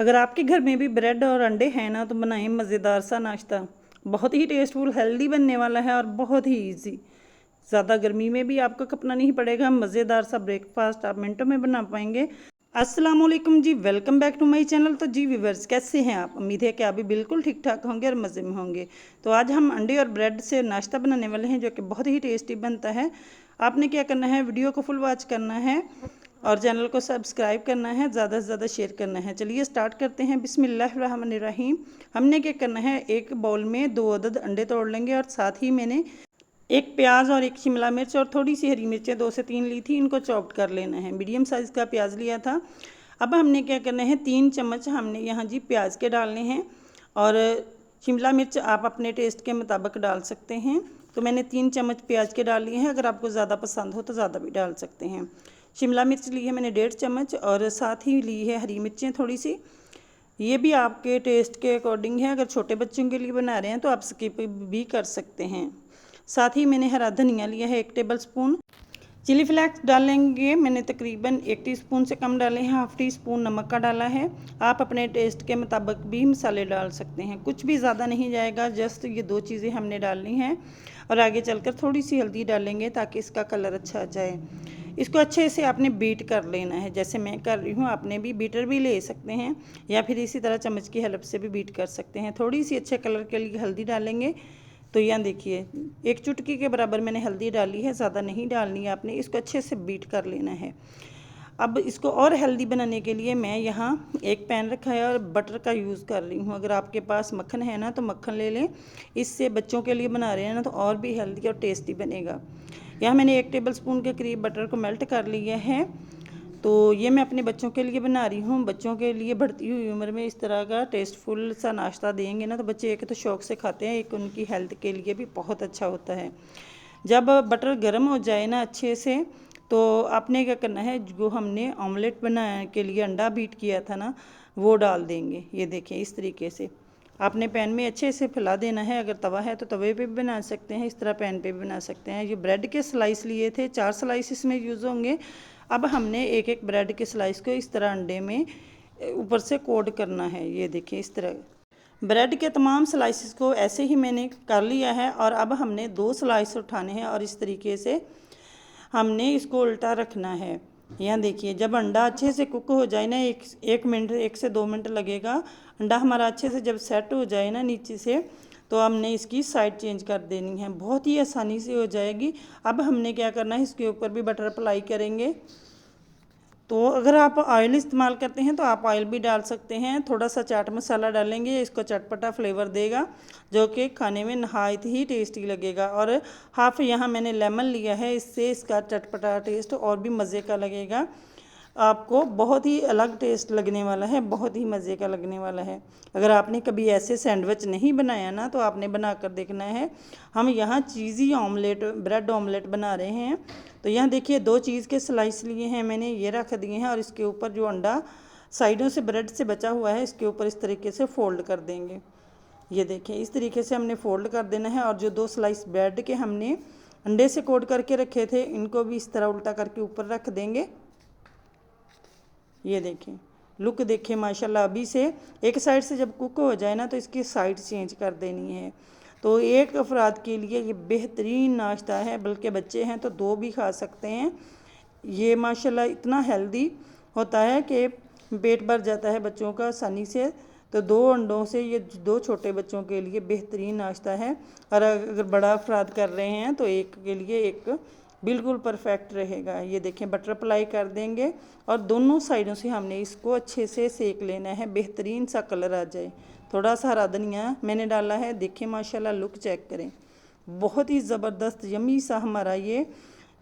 अगर आपके घर में भी ब्रेड और अंडे हैं ना तो बनाएं मज़ेदार सा नाश्ता। बहुत ही टेस्टफुल हेल्दी बनने वाला है और बहुत ही इजी। ज़्यादा गर्मी में भी आपको कपना नहीं पड़ेगा। मज़ेदार सा ब्रेकफास्ट आप मिनटों में बना पाएंगे। अस्सलाम वालेकुम जी, welcome back to my channel. तो जी व्यूवर्स, कैसे हैं आप? उम्मीद है कि आप भी बिल्कुल ठीक ठाक होंगे और मज़े में होंगे। तो आज हम अंडे और ब्रेड से नाश्ता बनाने वाले हैं जो कि बहुत ही टेस्टी बनता है। आपने क्या करना है, वीडियो को फुल वॉच करना है और चैनल को सब्सक्राइब करना है, ज़्यादा से ज़्यादा शेयर करना है। चलिए स्टार्ट करते हैं। बिस्मिल्लाहिर्रहमानिर्रहीम। हमने क्या करना है, एक बाउल में 2 अदद अंडे तोड़ लेंगे और साथ ही मैंने एक प्याज और एक शिमला मिर्च और थोड़ी सी हरी मिर्चें 2 से 3 ली थी, इनको चॉप्ड कर लेना है। मीडियम साइज़ का प्याज लिया था। अब हमने क्या करना है, 3 चम्मच हमने यहाँ जी प्याज के डालने हैं और शिमला मिर्च आप अपने टेस्ट के मुताबिक डाल सकते हैं। तो मैंने 3 चम्मच प्याज के डाल लिए हैं। अगर आपको ज़्यादा पसंद हो तो ज़्यादा भी डाल सकते हैं। शिमला मिर्च ली है मैंने 1.5 चम्मच और साथ ही ली है हरी मिर्चें थोड़ी सी। ये भी आपके टेस्ट के अकॉर्डिंग है। अगर छोटे बच्चों के लिए बना रहे हैं तो आप स्किप भी कर सकते हैं। साथ ही मैंने हरा धनिया लिया है 1 टेबल स्पून। चिली फ्लेक्स डालेंगे मैंने तकरीबन 1 टीस्पून से कम डाले हैं। 1/2 टीस्पून नमक का डाला है। आप अपने टेस्ट के मुताबिक भी मसाले डाल सकते हैं, कुछ भी ज़्यादा नहीं जाएगा। जस्ट ये 2 चीज़ें हमने डालनी हैं और आगे चलकर थोड़ी सी हल्दी डालेंगे ताकि इसका कलर अच्छा आ जाए। इसको अच्छे से आपने बीट कर लेना है, जैसे मैं कर रही हूँ। आपने भी बीटर भी ले सकते हैं या फिर इसी तरह चम्मच की हेल्प से भी बीट कर सकते हैं। थोड़ी सी अच्छे कलर के लिए हल्दी डालेंगे। तो यहाँ देखिए 1 चुटकी के बराबर मैंने हल्दी डाली है, ज़्यादा नहीं डालनी है आपने। इसको अच्छे से बीट कर लेना है। अब इसको और हेल्दी बनाने के लिए मैं यहाँ एक पैन रखा है और बटर का यूज़ कर रही हूँ। अगर आपके पास मक्खन है ना तो मक्खन ले लें। इससे बच्चों के लिए बना रहे हैं ना तो और भी हेल्दी और टेस्टी बनेगा। यहाँ मैंने 1 टेबल स्पून के करीब बटर को मेल्ट कर लिया है। तो ये मैं अपने बच्चों के लिए बना रही हूँ। बच्चों के लिए बढ़ती हुई उम्र में इस तरह का टेस्टफुल सा नाश्ता देंगे ना तो बच्चे एक तो शौक़ से खाते हैं, एक उनकी हेल्थ के लिए भी बहुत अच्छा होता है। जब बटर गर्म हो जाए ना अच्छे से तो आपने क्या करना है, जो हमने ऑमलेट बनाने के लिए अंडा बीट किया था ना वो डाल देंगे। ये देखें इस तरीके से आपने पैन में अच्छे से फैला देना है। अगर तवा है तो तवे पे भी बना सकते हैं, इस तरह पैन पे भी बना सकते हैं। ये ब्रेड के स्लाइस लिए थे, 4 स्लाइस इसमें यूज़ होंगे। अब हमने एक एक ब्रेड के स्लाइस को इस तरह अंडे में ऊपर से कोट करना है। ये देखिए इस तरह ब्रेड के तमाम स्लाइसेस को ऐसे ही मैंने कर लिया है। और अब हमने 2 स्लाइस उठाने हैं और इस तरीके से हमने इसको उल्टा रखना है। यहाँ देखिए जब अंडा अच्छे से कुक हो जाए ना, एक मिनट 1 से 2 मिनट लगेगा। अंडा हमारा अच्छे से जब सेट हो जाए ना नीचे से तो हमने इसकी साइड चेंज कर देनी है, बहुत ही आसानी से हो जाएगी। अब हमने क्या करना है, इसके ऊपर भी बटर अप्लाई करेंगे। तो अगर आप ऑयल इस्तेमाल करते हैं तो आप ऑयल भी डाल सकते हैं। थोड़ा सा चाट मसाला डालेंगे, इसको चटपटा फ्लेवर देगा जो कि खाने में नहायत ही टेस्टी लगेगा। और हाफ यहाँ मैंने लेमन लिया है, इससे इसका चटपटा टेस्ट और भी मज़े का लगेगा। आपको बहुत ही अलग टेस्ट लगने वाला है, बहुत ही मज़े का लगने वाला है। अगर आपने कभी ऐसे सैंडविच नहीं बनाया ना तो आपने बना कर देखना है। हम यहाँ चीज़ी ऑमलेट, ब्रेड ऑमलेट बना रहे हैं। तो यहाँ देखिए 2 चीज़ के स्लाइस लिए हैं मैंने, ये रख दिए हैं और इसके ऊपर जो अंडा साइडों से ब्रेड से बचा हुआ है इसके ऊपर इस तरीके से फ़ोल्ड कर देंगे। ये देखें इस तरीके से हमने फ़ोल्ड कर देना है। और जो 2 स्लाइस ब्रेड के हमने अंडे से कोट करके रखे थे इनको भी इस तरह उल्टा करके ऊपर रख देंगे। ये देखें लुक देखें माशाल्लाह। अभी से एक साइड से जब कुक हो जाए ना तो इसकी साइड चेंज कर देनी है। तो एक अफराद के लिए ये बेहतरीन नाश्ता है, बल्कि बच्चे हैं तो 2 भी खा सकते हैं। ये माशाल्लाह इतना हेल्दी होता है कि पेट भर जाता है बच्चों का आसानी से। तो 2 अंडों से ये 2 छोटे बच्चों के लिए बेहतरीन नाश्ता है। और अगर बड़ा अफराद कर रहे हैं तो एक के लिए एक बिल्कुल परफेक्ट रहेगा। ये देखें बटर अप्लाई कर देंगे और दोनों साइडों से हमने इसको अच्छे से सेक लेना है, बेहतरीन सा कलर आ जाए। थोड़ा सा हरा धनिया मैंने डाला है। देखें माशाल्लाह लुक चेक करें, बहुत ही ज़बरदस्त यमी सा हमारा ये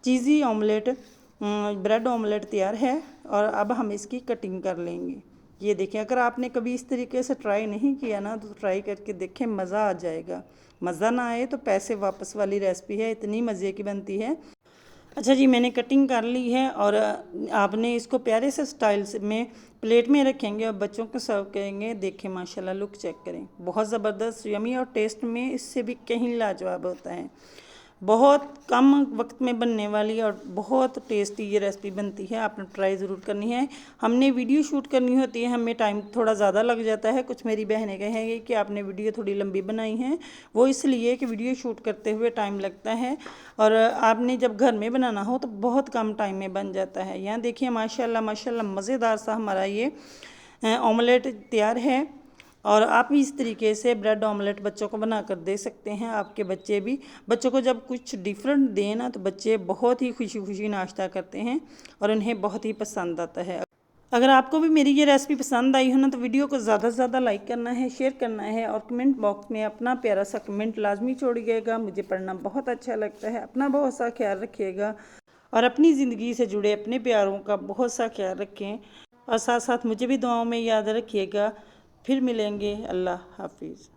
चीज़ी ऑमलेट, ब्रेड ऑमलेट तैयार है। और अब हम इसकी कटिंग कर लेंगे। ये देखें अगर आपने कभी इस तरीके से ट्राई नहीं किया ना तो ट्राई करके देखें, मज़ा आ जाएगा। मज़ा ना आए तो पैसे वापस वाली रेसिपी है, इतनी मज़े की बनती है। अच्छा जी मैंने कटिंग कर ली है और आपने इसको प्यारे से स्टाइल से में प्लेट में रखेंगे और बच्चों को सर्व करेंगे। देखें माशाल्लाह लुक चेक करें, बहुत ज़बरदस्त यमी और टेस्ट में इससे भी कहीं लाजवाब होता है। बहुत कम वक्त में बनने वाली और बहुत टेस्टी ये रेसिपी बनती है, आपने ट्राई ज़रूर करनी है। हमने वीडियो शूट करनी होती है, हमें टाइम थोड़ा ज़्यादा लग जाता है। कुछ मेरी बहनें कहेंगे कि आपने वीडियो थोड़ी लंबी बनाई है, वो इसलिए कि वीडियो शूट करते हुए टाइम लगता है और आपने जब घर में बनाना हो तो बहुत कम टाइम में बन जाता है। यहाँ देखिए माशाल्लाह माशाल्लाह मज़ेदार सा हमारा ये ऑमलेट तैयार है। और आप भी इस तरीके से ब्रेड ऑमलेट बच्चों को बना कर दे सकते हैं। आपके बच्चे भी, बच्चों को जब कुछ डिफरेंट दें ना तो बच्चे बहुत ही खुशी खुशी नाश्ता करते हैं और उन्हें बहुत ही पसंद आता है। अगर आपको भी मेरी ये रेसिपी पसंद आई हो ना तो वीडियो को ज़्यादा से ज़्यादा लाइक करना है, शेयर करना है और कमेंट बॉक्स में अपना प्यारा सा कमेंट लाजमी छोड़िएगा। मुझे पढ़ना बहुत अच्छा लगता है। अपना बहुत सा ख्याल रखिएगा और अपनी ज़िंदगी से जुड़े अपने प्यारों का बहुत सा ख्याल रखें और साथ साथ मुझे भी दुआओं में याद रखिएगा। फिर मिलेंगे। अल्लाह हाफिज़।